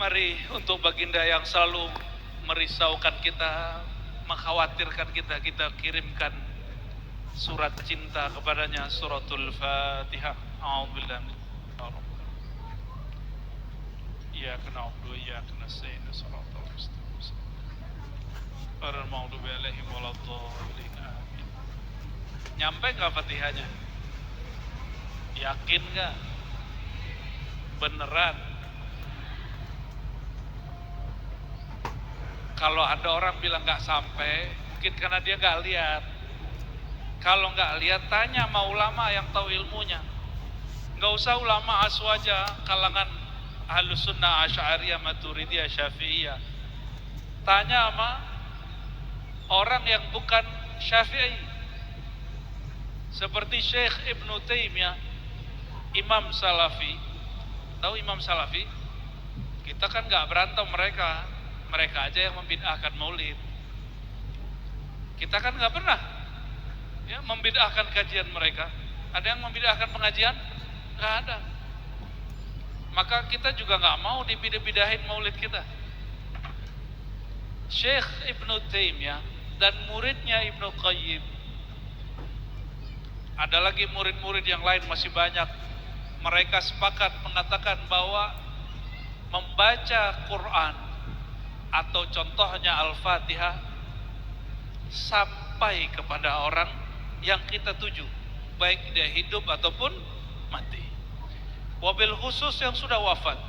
Mari untuk baginda yang selalu merisaukan kita, mengkhawatirkan kita, kita kirimkan surat cinta kepadanya, suratul Fatihah. A'udzubillahi Iyyaka na'budu wa iyyaka nasta'in shiratal mustaqim. Ghairil maghdubi 'alaihim waladdallin. Amin. Nyampe enggak Fatihahnya? Yakin enggak? Beneran? Kalau ada orang bilang nggak sampai, mungkin karena dia nggak lihat. Kalau nggak lihat, tanya sama ulama yang tahu ilmunya. Nggak usah ulama aswaja, kalangan Ahlus Sunnah, Asy'ariyah, Maturidiyah, Syafi'iyah. Tanya sama orang yang bukan Syafi'i. Seperti Syekh Ibnu Taimiyah, Imam Salafi. Tahu Imam Salafi? Kita kan nggak berantem mereka. Mereka aja yang membid'ahkan maulid. Kita kan nggak pernah ya membid'ahkan kajian mereka. Ada yang membid'ahkan pengajian? Nggak ada. Maka kita juga nggak mau dibidah-bidahin maulid kita. Syekh Ibnu Taimiyah dan muridnya Ibnu Qayyim. Ada lagi murid-murid yang lain masih banyak. Mereka sepakat mengatakan bahwa membaca Quran atau contohnya Al-Fatihah sampai kepada orang yang kita tuju, baik dia hidup ataupun mati. Wabil khusus yang sudah wafat.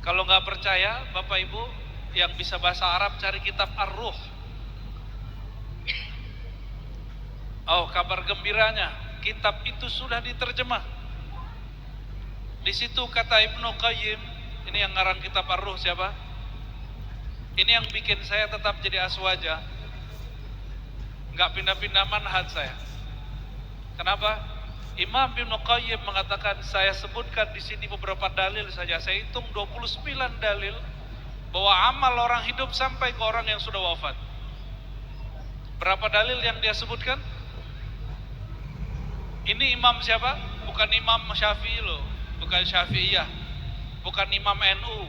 Kalau nggak percaya, Bapak Ibu yang bisa bahasa Arab cari kitab Ar-Ruh. Oh, kabar gembiranya, kitab itu sudah diterjemah. Di situ kata Ibnu Qayyim, ini yang ngarang kitab Ar-Ruh siapa? Ini yang bikin saya tetap jadi aswaja, nggak pindah-pindah manhaj saya. Kenapa? Imam Ibnu Qayyim mengatakan, saya sebutkan di sini beberapa dalil saja. Saya hitung 29 dalil bahwa amal orang hidup sampai ke orang yang sudah wafat. Berapa dalil yang dia sebutkan? Ini imam siapa? Bukan Imam Syafi'i loh. Bukan Syafi'iyah, bukan Imam NU,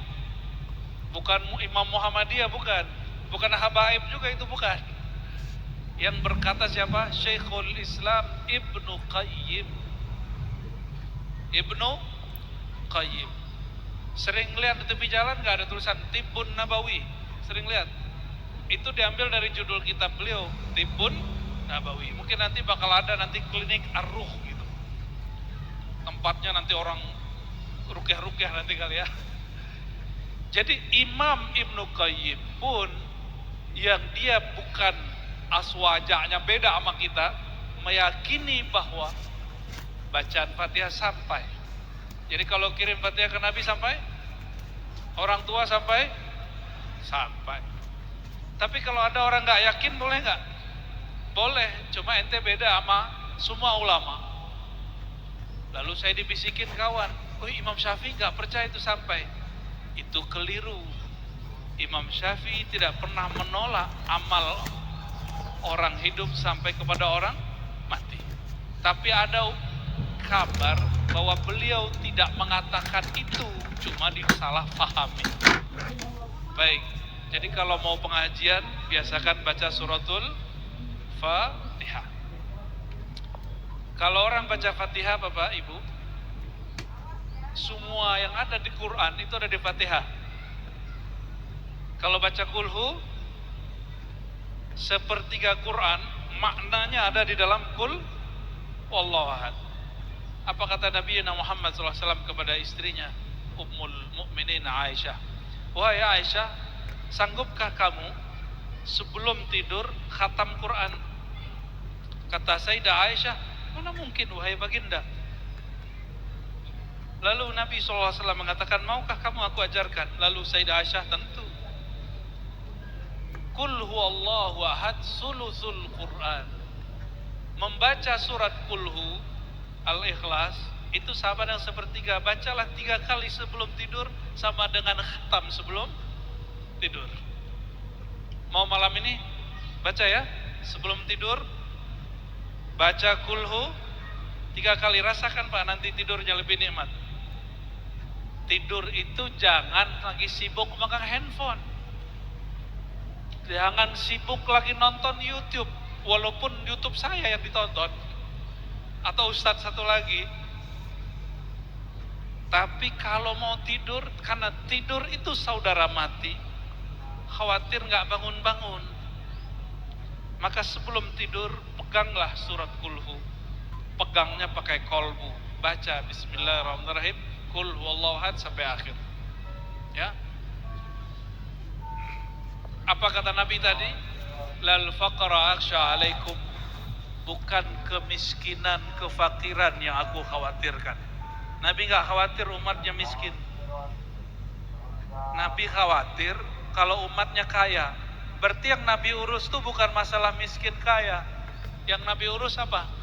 bukan Imam Muhammadiyah, bukan Habaib juga, itu bukan. Yang berkata siapa? Syekhul Islam Ibnu Qayyim. Ibnu Qayyim. Sering lihat di tepi jalan nggak ada tulisan Tibbun Nabawi? Sering lihat? Itu diambil dari judul kitab beliau, Tibbun Nabawi. Mungkin nanti bakal ada nanti klinik Ar-Ruh gitu. Tempatnya nanti orang rukyah-rukyah nanti kali ya. Jadi Imam Ibnu Qayyim pun yang dia bukan aswajanya, beda sama kita, meyakini bahwa bacaan Fatihah sampai. Jadi kalau kirim Fatihah ke Nabi sampai, orang tua sampai. Tapi kalau ada orang nggak yakin, boleh nggak? Boleh, cuma ente beda sama semua ulama. Lalu saya dibisikin kawan, oh Imam Syafi'i nggak percaya itu sampai. Itu keliru. Imam Syafi'i tidak pernah menolak amal orang hidup sampai kepada orang mati. Tapi ada kabar bahwa beliau tidak mengatakan itu, cuma disalahpahami. Baik, jadi kalau mau pengajian biasakan baca suratul Fatihah. Kalau orang baca Fatihah, Bapak Ibu, semua yang ada di Quran itu ada di Fatihah. Kalau baca kulhu, sepertiga Quran maknanya ada di dalam kul wallahu ahad. Apa kata Nabi Muhammad SAW kepada istrinya Ummul Mukminin Aisyah? Wahai Aisyah, sanggupkah kamu sebelum tidur khatam Quran? Kata Sayyidah Aisyah, mana mungkin wahai baginda. Lalu Nabi SAW mengatakan, maukah kamu aku ajarkan? Lalu Sayyidah Aisyah, tentu. Qul huwallahu ahad sulusul Quran. Membaca surat kulhu Al-Ikhlas itu sama dengan sepertiga. Bacalah 3 kali sebelum tidur, sama dengan khatam sebelum tidur. Mau malam ini baca ya, sebelum tidur baca kulhu 3 kali. Rasakan Pak, nanti tidurnya lebih nikmat. tidur itu jangan lagi sibuk megang handphone. Jangan sibuk lagi nonton YouTube, walaupun YouTube saya yang ditonton atau ustadz satu lagi. Tapi kalau mau tidur, karena tidur itu saudara mati, khawatir nggak bangun-bangun, maka sebelum tidur peganglah surat kulhu, pegangnya pakai kolbu, baca Bismillahirrahmanirrahim, Qul huwallahu ahad sampai akhir. Ya. Apa kata Nabi tadi? Lal faqra akhsha alaikum. Bukan kemiskinan, kefakiran yang aku khawatirkan. Nabi nggak khawatir umatnya miskin. Nabi khawatir kalau umatnya kaya. Berarti yang Nabi urus tuh bukan masalah miskin kaya. Yang Nabi urus apa?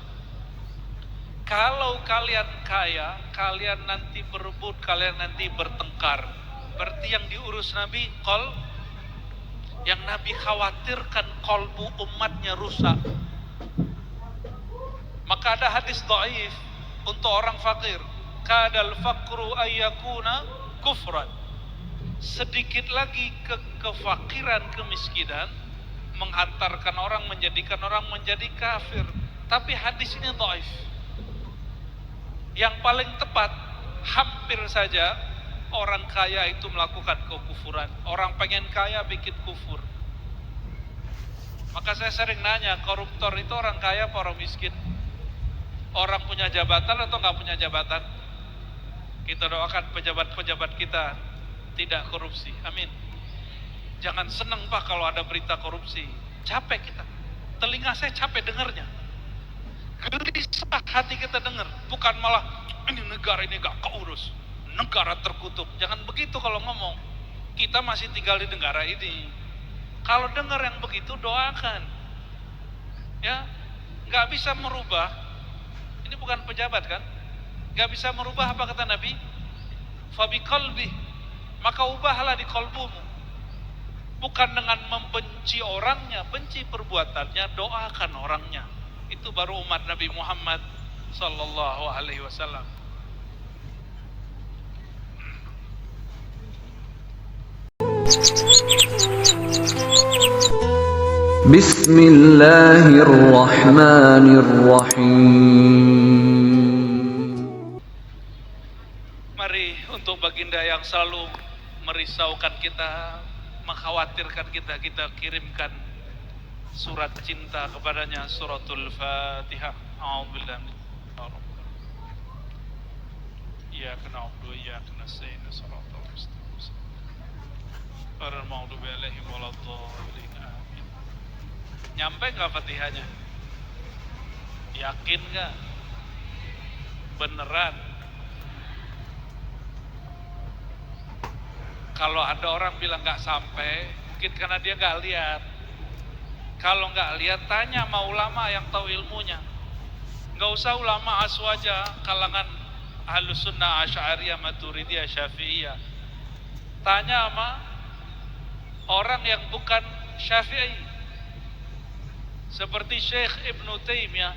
Kalau kalian kaya, kalian nanti berebut, kalian nanti bertengkar. Berarti yang diurus Nabi yang Nabi khawatirkan kolbu umatnya rusak. Maka ada hadis dhaif untuk orang fakir. Kadal faqru ayyakuna kufran. Sedikit lagi kefakiran, kemiskinan menghantarkan orang, menjadikan orang menjadi kafir. Tapi hadis ini dhaif. Yang paling tepat, hampir saja orang kaya itu melakukan kekufuran. Orang pengen kaya bikin kufur. Maka saya sering nanya, koruptor itu orang kaya apa orang miskin? Orang punya jabatan atau nggak punya jabatan? Kita doakan pejabat-pejabat kita tidak korupsi. Amin. Jangan senang Pak kalau ada berita korupsi. Capek kita. Telinga saya capek dengarnya. Gelisah hati kita dengar, bukan malah ini negara ini gak keurus, negara terkutuk. Jangan begitu kalau ngomong. Kita masih tinggal di negara ini. Kalau dengar yang begitu doakan. Ya, nggak bisa merubah. Ini bukan pejabat kan? Nggak bisa merubah apa kata Nabi? Fabi qalbi, maka ubahlah di kolbumu. Bukan dengan membenci orangnya, benci perbuatannya, doakan orangnya. Itu baru umat Nabi Muhammad sallallahu alaihi wasallam. Bismillahirrahmanirrahim. Mari untuk baginda yang selalu merisaukan kita, mengkhawatirkan kita, kita kirimkan surat cinta kepadanya, suratul Fatihah. A'udzubillahi Iyyaka na'budu wa iyyaka nasta'in, shiratal mustaqim. Ghairil maghdubi 'alaihim waladdallin. Amin. Nyampe enggak Fatihahnya? Yakin enggak? Beneran? Kalau ada orang bilang enggak sampai, mungkin karena dia enggak lihat. Kalau nggak lihat, tanya sama ulama yang tahu ilmunya. Nggak usah ulama aswaja, kalangan Ahlus Sunnah, Asy'ariyah, Maturidiyah, Syafi'iyah. Tanya sama orang yang bukan Syafi'i. Seperti Syekh Ibnu Taimiyah,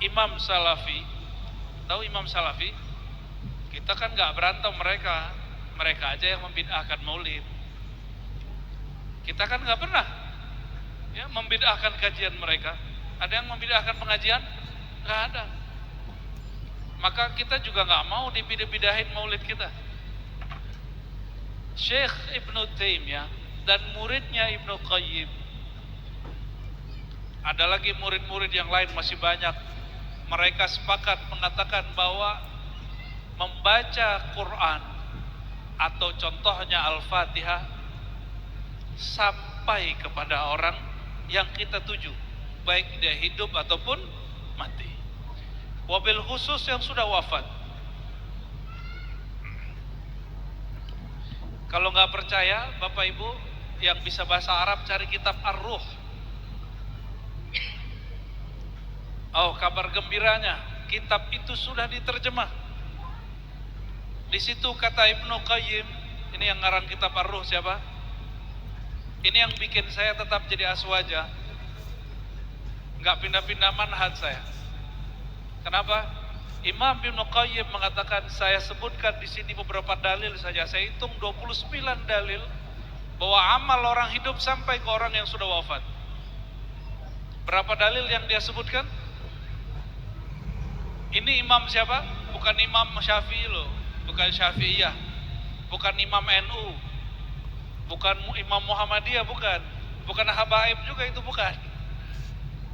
Imam Salafi. Tahu Imam Salafi? Kita kan nggak berantem mereka. Mereka aja yang membid'ahkan maulid. Kita kan nggak pernah membid'ahkan kajian mereka. Ada yang membid'ahkan pengajian? Nggak ada. Maka kita juga nggak mau dibidah-bidahin maulid kita. Syekh Ibnu Taimiyah dan muridnya Ibnu Qayyim. Ada lagi murid-murid yang lain masih banyak. Mereka sepakat mengatakan bahwa membaca Quran atau contohnya Al-Fatihah sampai kepada orang yang kita tuju, baik dia hidup ataupun mati. Wabil khusus yang sudah wafat. Kalau nggak percaya, Bapak Ibu yang bisa bahasa Arab cari kitab Ar-Ruh. Oh, kabar gembiranya, kitab itu sudah diterjemah. Di situ kata Ibnu Qayyim, ini yang ngarang kitab Ar-Ruh siapa? Ini yang bikin saya tetap jadi aswaja, nggak pindah-pindah manhaj saya. Kenapa? Imam Ibnu Qayyim mengatakan, saya sebutkan di sini beberapa dalil saja. Saya hitung 29 dalil bahwa amal orang hidup sampai ke orang yang sudah wafat. Berapa dalil yang dia sebutkan? Ini imam siapa? Bukan Imam Syafi'i loh, bukan Syafi'iyah, bukan Imam NU, bukan Imam Muhammadiyah, bukan Habaib juga, itu bukan.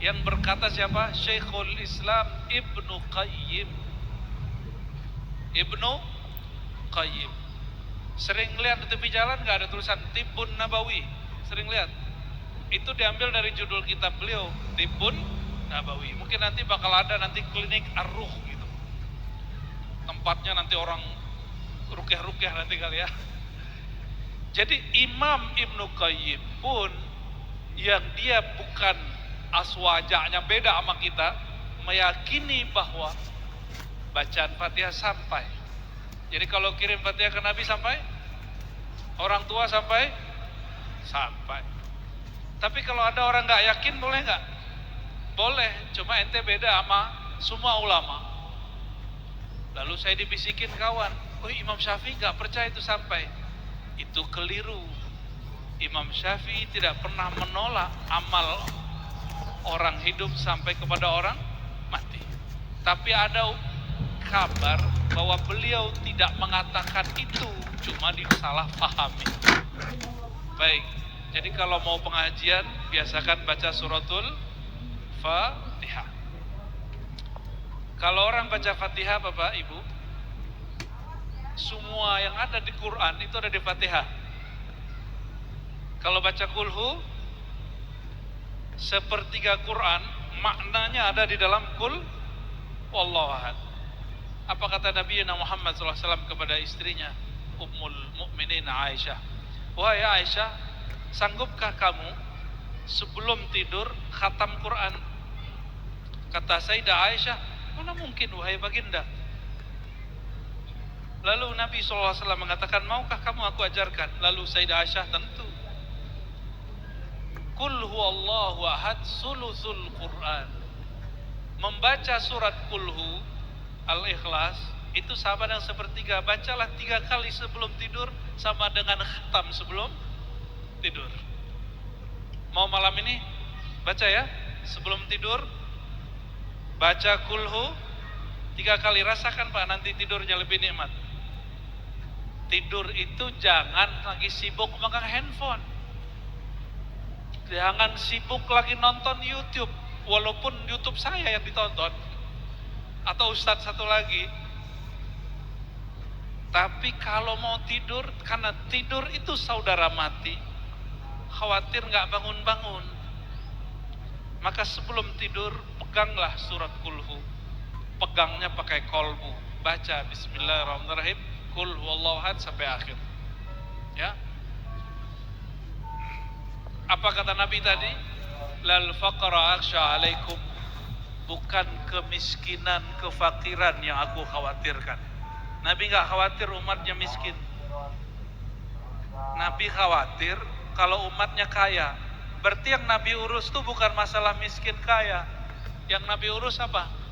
Yang berkata siapa? Syekhul Islam Ibnu Qayyim. Ibnu Qayyim. Sering lihat di tepi jalan nggak ada tulisan Tibbun Nabawi? Sering lihat? Itu diambil dari judul kitab beliau, Tibbun Nabawi. Mungkin nanti bakal ada nanti klinik ar-ruh gitu. Tempatnya nanti orang rukyah-rukyah nanti kali ya. Jadi Imam Ibnu Qayyim pun yang dia bukan aswajanya beda sama kita, meyakini bahwa bacaan Fatihah sampai. Jadi kalau kirim Fatihah ke Nabi sampai, orang tua sampai. Tapi kalau ada orang nggak yakin, boleh nggak? Boleh, cuma ente beda sama semua ulama. Lalu saya dibisikin kawan, Imam Syafi'i nggak percaya itu sampai. Itu keliru. Imam Syafi'i tidak pernah menolak amal orang hidup sampai kepada orang mati. Tapi ada kabar bahwa beliau tidak mengatakan itu, cuma disalahpahami. Baik, jadi kalau mau pengajian biasakan baca suratul Fatihah. Kalau orang baca Fatihah Bapak Ibu, semua yang ada di Quran itu ada di Fatihah. Kalau baca kulhu, sepertiga Quran maknanya ada di dalam kul wallahu ahad. Apa kata Nabi Muhammad SAW kepada istrinya Ummul Mukminin Aisyah? Wahai Aisyah, sanggupkah kamu sebelum tidur khatam Quran? Kata Sayyidah Aisyah, mana mungkin wahai baginda. Lalu Nabi SAW mengatakan, maukah kamu aku ajarkan? Lalu Sayyidah Aisyah, tentu. Qul huwallahu ahad sulusul Quran. Membaca surat kulhu Al-Ikhlas itu sama dengan sepertiga. Bacalah 3 kali sebelum tidur, sama dengan khatam sebelum tidur. Mau malam ini baca ya, sebelum tidur baca kulhu 3 kali. Rasakan Pak, nanti tidurnya lebih nikmat. Tidur itu jangan lagi sibuk megang handphone, jangan sibuk lagi nonton YouTube, walaupun YouTube saya yang ditonton atau ustadz satu lagi. Tapi kalau mau tidur, karena tidur itu saudara mati, khawatir nggak bangun-bangun, maka sebelum tidur peganglah surat kulhu, pegangnya pakai kolbu, baca Bismillahirrahmanirrahim, Qul huwallahu ahad sampai akhir. Ya. Apa kata Nabi tadi? Lal faqra akhsha alaikum. Bukan kemiskinan, kefakiran yang aku khawatirkan. Nabi nggak khawatir umatnya miskin. Nabi khawatir kalau umatnya kaya. Berarti yang Nabi urus itu bukan masalah miskin kaya. Yang Nabi urus apa?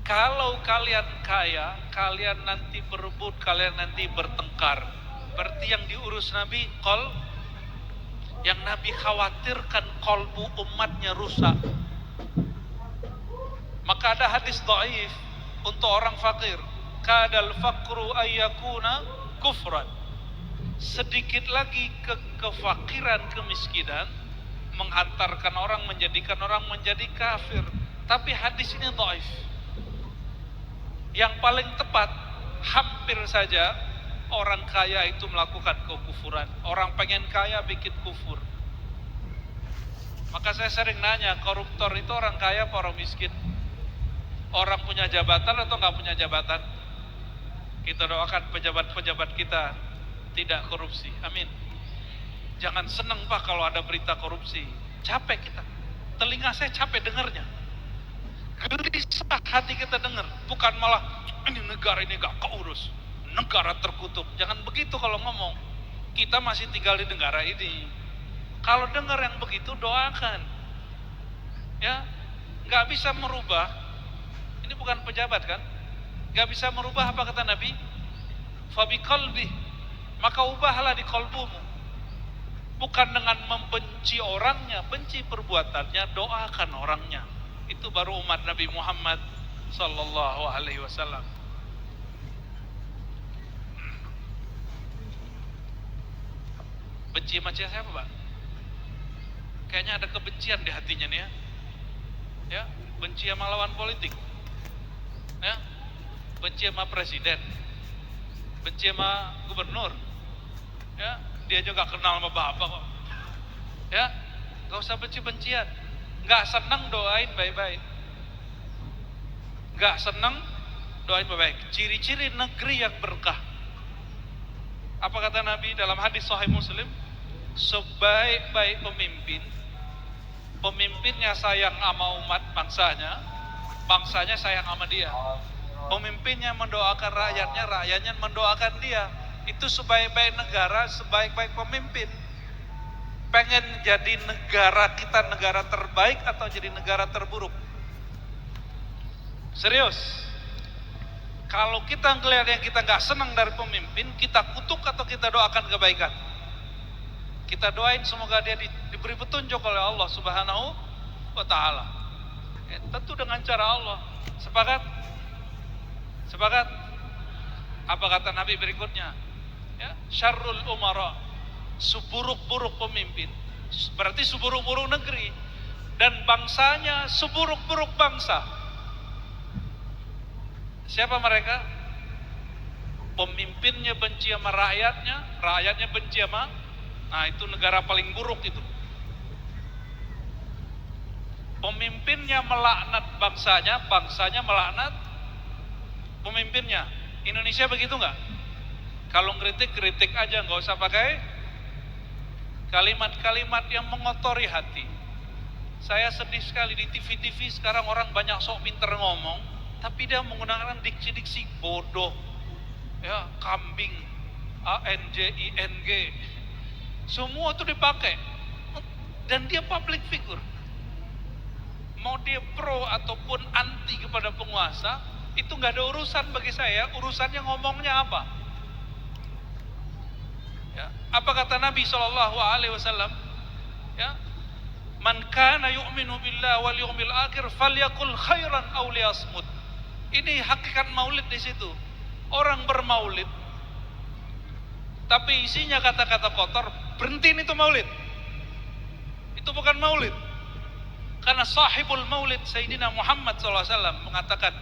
Kalau kalian kaya, kalian nanti berebut, kalian nanti bertengkar. Berarti yang diurus Nabi yang Nabi khawatirkan kolbu umatnya rusak. Maka ada hadis dhaif untuk orang fakir. Kadal faqru ayyakuna kufran. Sedikit lagi kefakiran, kemiskinan menghantarkan orang, menjadikan orang menjadi kafir. Tapi hadis ini dhaif. Yang paling tepat, hampir saja orang kaya itu melakukan kekufuran. Orang pengen kaya bikin kufur. Maka saya sering nanya, koruptor itu orang kaya apa orang miskin? Orang punya jabatan atau nggak punya jabatan? Kita doakan pejabat-pejabat kita tidak korupsi. Amin. Jangan senang Pak kalau ada berita korupsi. Capek kita. Telinga saya capek dengarnya. Gelisah hati kita dengar. Bukan malah ini negara ini gak keurus, negara terkutuk. Jangan begitu kalau ngomong. Kita masih tinggal di negara ini. Kalau dengar yang begitu, doakan. Ya, nggak bisa merubah. Ini bukan pejabat kan? Gak bisa merubah apa kata Nabi? Fabiqalbi, maka ubahlah di kolbumu. Bukan dengan membenci orangnya, benci perbuatannya, doakan orangnya. Itu baru umat Nabi Muhammad sallallahu alaihi wasallam. Benci sama siapa, Pak? Kayaknya ada kebencian di hatinya nih ya. Ya, benci sama lawan politik. Ya, benci sama presiden. Benci sama gubernur. Ya, dia juga kenal sama bapak kok. Ya, gak usah benci-bencian. Gak senang doain baik-baik. Gak senang doain baik-baik. Ciri-ciri negeri yang berkah. Apa kata Nabi dalam hadis Sahih Muslim? Sebaik-baik pemimpin, pemimpinnya sayang sama umat bangsanya, bangsanya sayang sama dia. Pemimpinnya mendoakan rakyatnya, rakyatnya mendoakan dia. Itu sebaik-baik negara, sebaik-baik pemimpin. Pengen jadi negara kita negara terbaik atau jadi negara terburuk? Serius. Kalau kita ngelihat yang kita nggak senang dari pemimpin, kita kutuk atau kita doakan kebaikan? Kita doain semoga dia diberi petunjuk oleh Allah Subhanahu wa Ta'ala. Tentu dengan cara Allah. Sepakat? Sepakat? Apa kata Nabi berikutnya? Ya, syarrul umara, seburuk-buruk pemimpin, berarti seburuk-buruk negeri, dan bangsanya seburuk-buruk bangsa. Siapa mereka? Pemimpinnya benci sama rakyatnya, rakyatnya benci sama, nah itu negara paling buruk itu. Pemimpinnya melaknat bangsanya, bangsanya melaknat pemimpinnya. Indonesia begitu nggak? Kalau kritik, kritik aja, nggak usah pakai kalimat-kalimat yang mengotori hati. Saya sedih sekali di TV-TV sekarang orang banyak sok pinter ngomong, tapi dia menggunakan diksi-diksi bodoh, ya, kambing, ANJING, semua itu dipakai, dan dia public figure. Mau dia pro ataupun anti kepada penguasa, itu nggak ada urusan bagi saya. Urusannya ngomongnya apa? Ya, apa kata Nabi SAW? Ya, man kana yu'minu billah wal yawmil akhir falyakul khairan aw liyasmut. Ini hakikat maulid di situ. Orang bermaulid, tapi isinya kata-kata kotor, berhentiin itu maulid. Itu bukan maulid. Karena sahibul maulid Sayyidina Muhammad SAW mengatakan,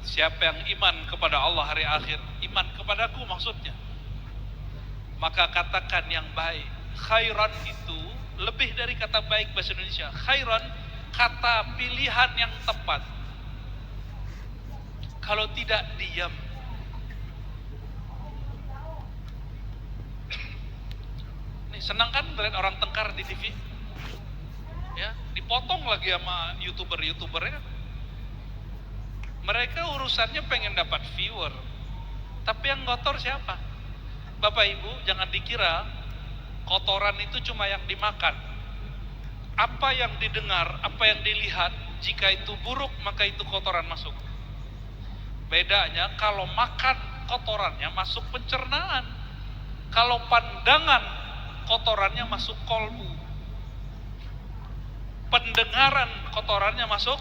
siapa yang iman kepada Allah hari akhir, iman kepadaku maksudnya, maka katakan yang baik. Khairan itu lebih dari kata baik bahasa Indonesia. Khairan kata pilihan yang tepat. Kalau tidak, diam. Nih, senang kan melihat orang tengkar di TV? Ya, dipotong lagi sama youtuber-youtubernya. Mereka urusannya pengen dapat viewer, tapi yang kotor siapa? Bapak Ibu, jangan dikira kotoran itu cuma yang dimakan. Apa yang didengar, apa yang dilihat, jika itu buruk maka itu kotoran masuk. Bedanya kalau makan kotorannya masuk pencernaan, kalau pandangan kotorannya masuk kolbu, pendengaran kotorannya masuk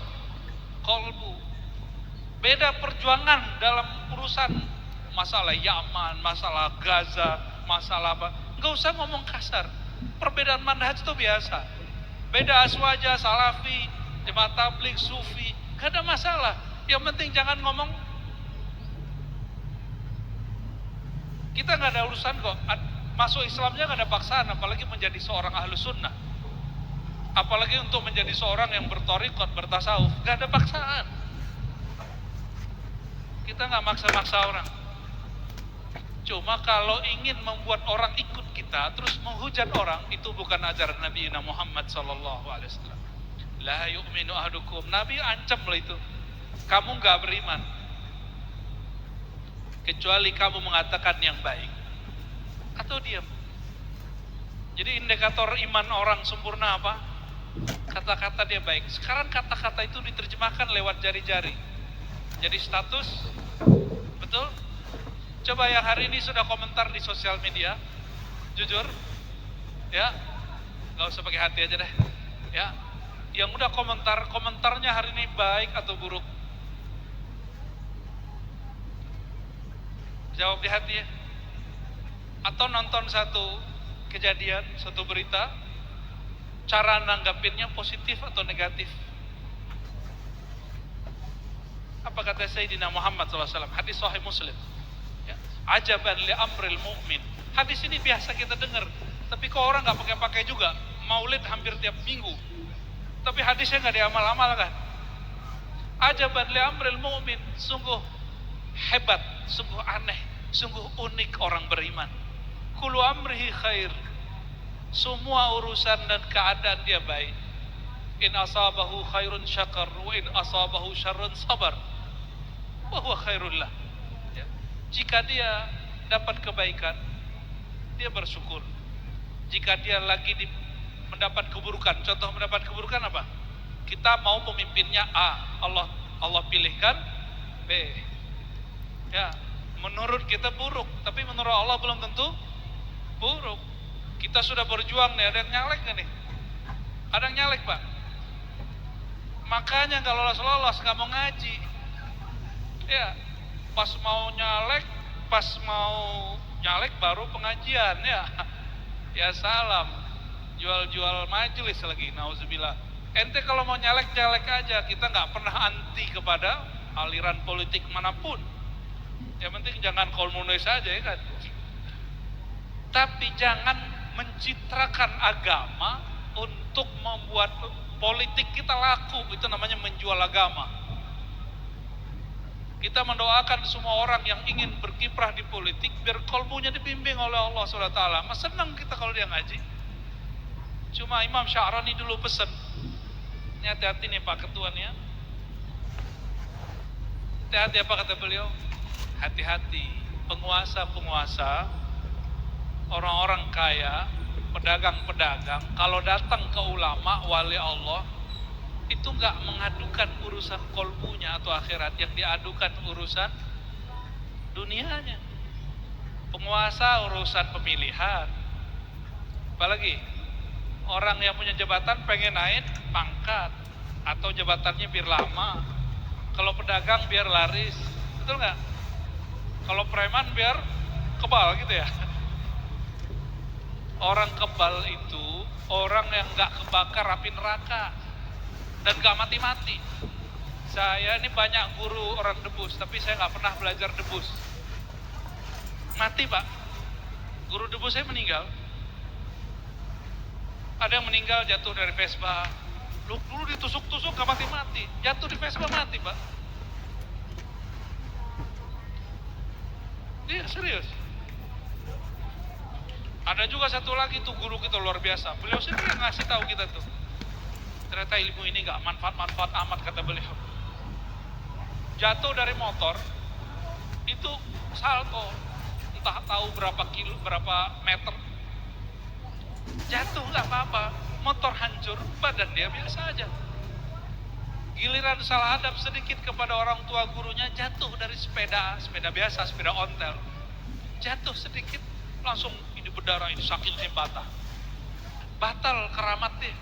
kolbu. Beda perjuangan dalam urusan masalah Yaman, masalah Gaza, masalah apa. Nggak usah ngomong kasar. Perbedaan manhaj itu biasa. Beda aswaja, salafi, jemaah tabligh, sufi, gak ada masalah. Yang penting jangan ngomong. Kita nggak ada urusan kok. Masuk Islamnya nggak ada paksaan, apalagi menjadi seorang ahlus sunnah. Apalagi untuk menjadi seorang yang bertorikot, bertasawuf, nggak ada paksaan. Kita nggak maksa-maksa orang. Cuma kalau ingin membuat orang ikut kita, terus menghujat orang, itu bukan ajaran Nabi Muhammad SAW. La yu'minu ahadukum. Nabi ancam lah itu. Kamu nggak beriman kecuali kamu mengatakan yang baik atau diam. Jadi indikator iman orang sempurna apa? Kata-kata dia baik. Sekarang kata-kata itu diterjemahkan lewat jari-jari. jadi status. Betul? Coba yang hari ini sudah komentar di sosial media, jujur, ya, nggak usah pakai hati aja deh, ya. Yang udah komentarnya hari ini baik atau buruk? Jawab di hati ya. Atau nonton satu kejadian, satu berita, cara nanggapinnya positif atau negatif? Apa kata Sayyidina Muhammad SAW? Hadis Sahih Muslim. Ya. Ajaban li amril mu'min. Hadis ini biasa kita dengar, tapi kok orang nggak pakai-pakai juga. Maulid hampir tiap minggu, tapi hadisnya nggak diamal-amal kan? Ajaban li amril mu'min. Sungguh hebat, sungguh aneh, sungguh unik orang beriman. Kullu amrihi khair. Semua urusan dan keadaan dia baik. In asabahu khairun syakar, wa in asabahu syarrun sabar, wa huwa khairul lah. Ya. Jika dia dapat kebaikan, dia bersyukur. Jika dia lagi mendapat keburukan, contoh mendapat keburukan apa? Kita mau pemimpinnya A, Allah pilihkan B. Ya, menurut kita buruk, tapi menurut Allah belum tentu buruk. Kita sudah berjuang nih, ada yang nyalek gak nih? Ada yang nyalek Pak? Makanya gak lolos-lolos, gak mau ngaji. Ya, pas mau nyalek baru pengajian ya. Ya salam, jual-jual majelis lagi, nauzubillah. Ente kalau mau nyalek aja, kita gak pernah anti kepada aliran politik manapun. Yang penting jangan komunis aja ya kan. Tapi jangan mencitrakan agama untuk membuat politik kita laku, itu namanya menjual agama. Kita mendoakan semua orang yang ingin berkiprah di politik biar kolbunya dibimbing oleh Allah SWT. Mas senang kita kalau dia ngaji. Cuma Imam Sya'rani dulu pesan, ini hati-hati nih Pak Ketua nih ya. Hati-hati apa kata beliau? Hati-hati penguasa-penguasa, orang-orang kaya, pedagang-pedagang, kalau datang ke ulama, wali Allah, itu nggak mengadukan urusan kolbunya atau akhirat, yang diadukan urusan dunianya. Penguasa urusan pemilihan, apalagi orang yang punya jabatan pengen naik pangkat atau jabatannya biar lama. Kalau pedagang biar laris, betul nggak? Kalau preman biar kebal gitu ya. Orang kebal itu orang yang nggak kebakar api neraka dan nggak mati-mati. Saya ini banyak guru orang debus, tapi saya nggak pernah belajar debus. Mati Pak, guru debus saya meninggal. Ada yang meninggal jatuh dari Vespa. Lu dulu ditusuk-tusuk nggak mati-mati, jatuh di Vespa mati Pak. Iya serius. Ada juga satu lagi tuh guru kita luar biasa. Beliau sendiri yang ngasih tahu kita tuh. Ternyata ilmu ini nggak manfaat amat kata beliau. Jatuh dari motor itu salto, entah tahu berapa kilo, berapa meter. Jatuh nggak apa-apa, motor hancur, badan dia biasa aja. Giliran salah adab sedikit kepada orang tua gurunya, jatuh dari sepeda biasa, sepeda ontel. Jatuh sedikit, langsung ini berdarah, ini sakitnya batal keramatnya.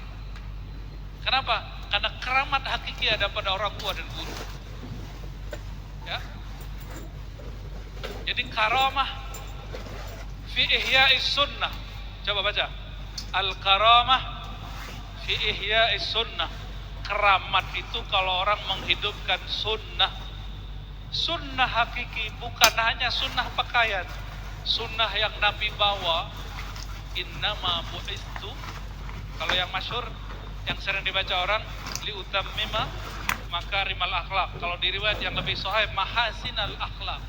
Kenapa? Karena keramat hakiki ada pada orang tua dan guru. Ya. Jadi karamah fi ihya'is sunnah. Coba baca. Al-karamah fi ihya'is sunnah. Keramat itu kalau orang menghidupkan sunnah. Sunnah hakiki, bukan hanya sunnah pakaian. Sunnah yang Nabi bawa. Innama bu'istu. Kalau yang masyhur, yang sering dibaca orang, liutammima makarimal akhlak. Kalau di riwayat yang lebih sahih, mahasinal akhlak.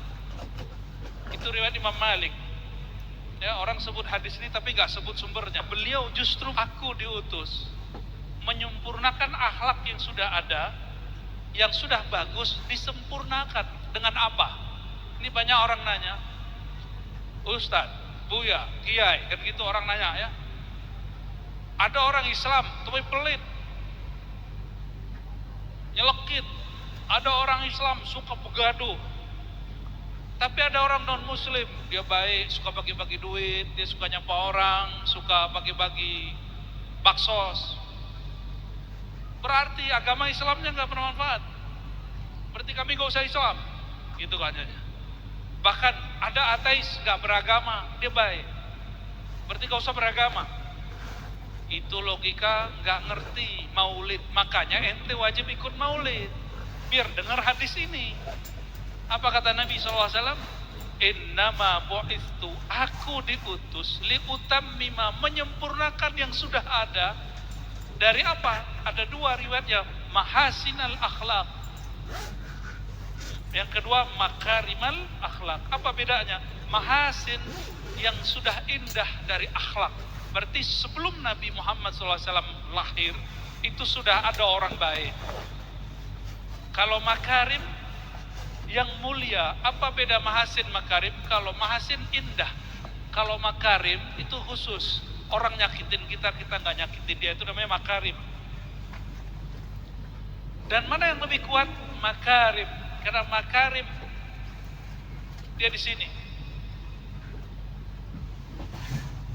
Itu riwayat Imam Malik. Ya, orang sebut hadis ini tapi nggak sebut sumbernya. Beliau justru aku diutus menyempurnakan akhlak yang sudah ada, yang sudah bagus disempurnakan. Dengan apa? Ini banyak orang nanya, Ustadz, Buya, Kiai, kan gitu orang nanya ya. Ada orang Islam tapi pelit, nyelekit, Ada orang Islam suka begaduh, tapi ada orang non muslim, dia baik, suka bagi-bagi duit, dia suka nyapa orang, suka bagi-bagi baksos. Berarti agama Islamnya nggak bermanfaat. Berarti kami nggak usah Islam, gitu katanya. Bahkan ada ateis nggak beragama, dia baik. Berarti nggak usah beragama. Itu logika nggak ngerti maulid. Makanya ente wajib ikut maulid, biar dengar hadis ini. Apa kata Nabi SAW? Innama bu'istu, aku diutus liutammima, menyempurnakan yang sudah ada. Dari apa? Ada dua riwayatnya, mahasinal akhlak. Yang kedua makarimal akhlak. Apa bedanya? Mahasin yang sudah indah dari akhlak. Berarti sebelum Nabi Muhammad SAW lahir, itu sudah ada orang baik. Kalau makarim yang mulia, apa beda mahasin makarim? Kalau mahasin indah, kalau makarim itu khusus. Orang nyakitin kita, kita nggak nyakitin dia, itu namanya makarim. Dan mana yang lebih kuat? Makarim. Karena makarim dia di sini.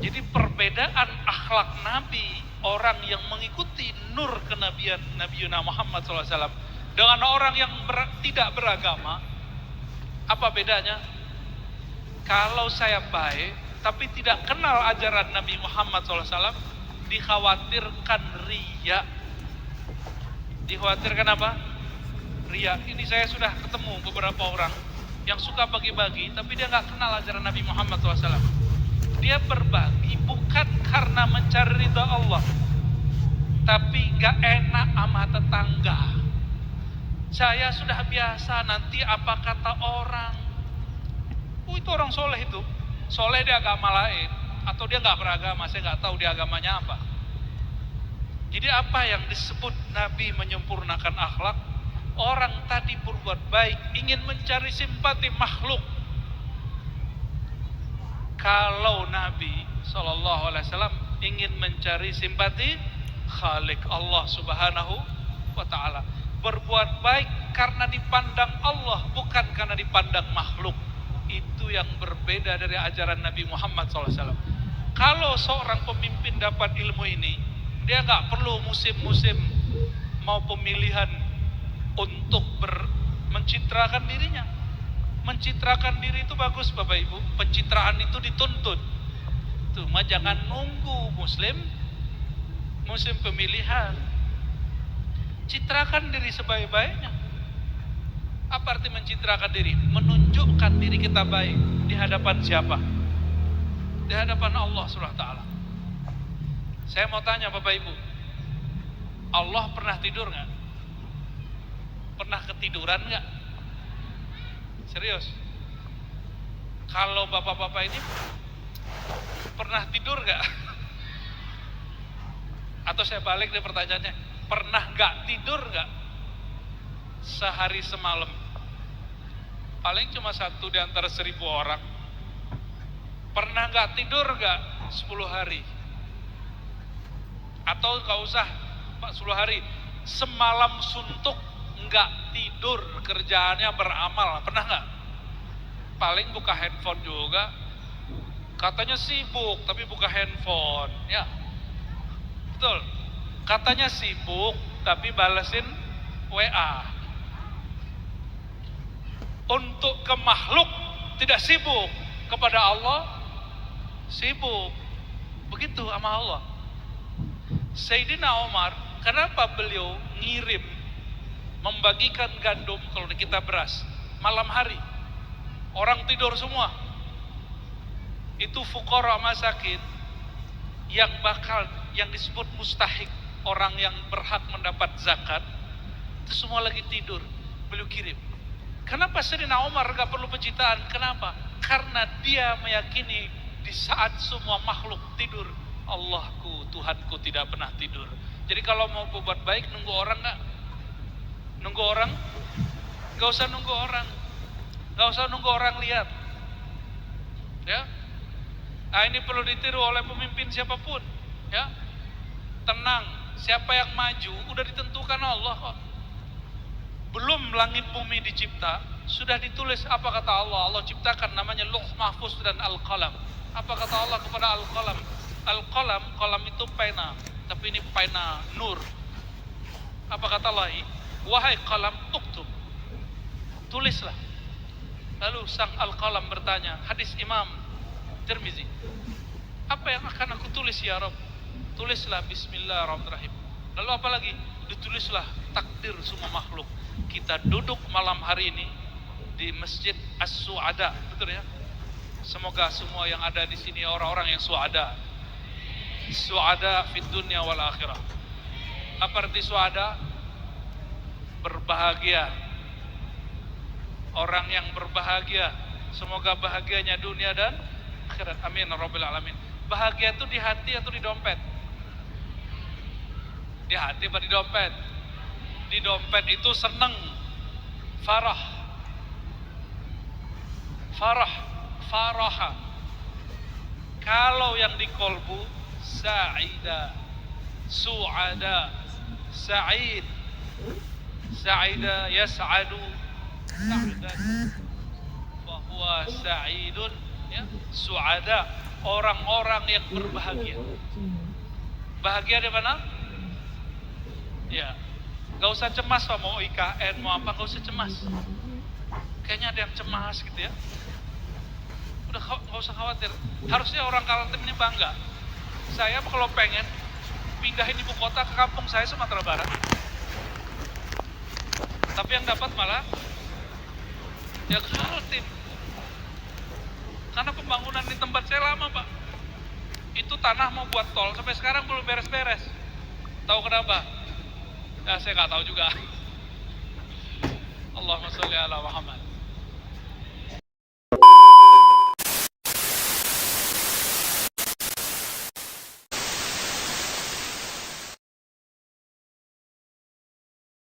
Jadi perbedaan akhlak Nabi, orang yang mengikuti nur kenabian Nabi Muhammad SAW dengan orang yang tidak beragama, apa bedanya? Kalau saya baik tapi tidak kenal ajaran Nabi Muhammad SAW, dikhawatirkan riya. Dikhawatirkan apa? Riya. Ini saya sudah ketemu beberapa orang yang suka bagi-bagi tapi dia nggak kenal ajaran Nabi Muhammad SAW. Dia berbagi bukan karena mencari ridha Allah, tapi nggak enak sama tetangga. Saya sudah biasa, nanti apa kata orang. Itu orang soleh itu. Soleh di agama lain. Atau dia nggak beragama, saya nggak tahu dia agamanya apa. Jadi apa yang disebut Nabi menyempurnakan akhlak? Orang tadi berbuat baik, ingin mencari simpati makhluk. Kalau Nabi SAW ingin mencari simpati Khalik Allah Subhanahu wa ta'ala. Berbuat baik karena dipandang Allah, bukan karena dipandang makhluk. Itu yang berbeda dari ajaran Nabi Muhammad SAW. Kalau seorang pemimpin dapat ilmu ini, dia nggak perlu musim-musim mau pemilihan untuk mencitrakan dirinya. Mencitrakan diri itu bagus Bapak Ibu. Pencitraan itu dituntut. Cuma jangan nunggu musim pemilihan. Citrakan diri sebaik-baiknya. Apa arti mencitrakan diri? Menunjukkan diri kita baik di hadapan siapa? Di hadapan Allah SWT. Saya mau tanya Bapak Ibu, Allah pernah tidur nggak? Pernah ketiduran nggak? Serius? Kalau bapak-bapak ini pernah tidur nggak? Atau saya balik deh pertanyaannya, pernah nggak tidur nggak? Sehari semalam? Paling cuma satu di antara 1000 orang. Pernah nggak tidur nggak 10 hari? Atau nggak usah 10 hari, semalam suntuk nggak tidur, kerjaannya beramal, pernah nggak? Paling buka handphone juga, katanya sibuk tapi buka handphone, ya betul. Katanya sibuk tapi balesin WA. Untuk ke makhluk tidak sibuk, kepada Allah sibuk. Begitu sama Allah. Sayyidina Umar, kenapa beliau ngirim membagikan gandum kalau kita beras malam hari, orang tidur semua? Itu fuqara masakin yang disebut mustahik, orang yang berhak mendapat zakat, itu semua lagi tidur, beliau kirim. Kenapa Sayyidina Umar gak perlu pencitraan? Kenapa? Karena dia meyakini di saat semua makhluk tidur, Allahku, Tuhanku tidak pernah tidur. Jadi kalau mau berbuat baik, nunggu orang gak? Nunggu orang? Gak usah nunggu orang. Gak usah nunggu orang lihat. Ya. Nah, ini perlu ditiru oleh pemimpin siapapun. Ya. Tenang, siapa yang maju udah ditentukan Allah kok. Belum langit bumi dicipta, sudah ditulis apa kata Allah. Allah ciptakan namanya Lauh Mahfuz dan Al-Qalam. Apa kata Allah kepada Al-Qalam? Al-Qalam, qalam itu pena, tapi ini pena nur. Apa kata Allah? Wahai qalam, uktub, tulislah. Lalu sang Al-Qalam bertanya, hadis Imam Tirmizi, apa yang akan aku tulis ya Rabb? Tulislah Bismillahirrahmanirrahim. Lalu apa lagi? Ditulislah takdir semua makhluk. Kita duduk malam hari ini di Masjid As-Su'ada, betul ya? Semoga semua yang ada di sini orang-orang yang su'ada. Su'ada fid dunya wal akhirah. Apa arti su'ada? Berbahagia. Orang yang berbahagia. Semoga bahagianya dunia dan akhirat. Amin rabbil alamin. Bahagia itu di hati atau di dompet? Di hati apa di dompet? Di dompet itu senang, farah, faraha. Kalau yang di kolbu, sa'ida, su'ada, sa'id, sa'ida yas'adu, sa'dan, fahuwa sa'idun, ya, su'ada, orang-orang yang berbahagia. Bahagia di mana? Ya, gak usah cemas Pak, mau IKN, mau apa, gak usah cemas. Kayaknya ada yang cemas gitu ya. Udah gak usah khawatir. Harusnya orang Kaltim ini bangga. Saya kalau pengen pindahin ibu kota ke kampung saya Sumatera Barat. Tapi yang dapat malah ya Kaltim. Karena pembangunan di tempat saya lama Pak. Itu tanah mau buat tol sampai sekarang belum beres-beres. Tahu kenapa? Ya saya nggak tahu juga. Allahumma sholli ala Muhammad.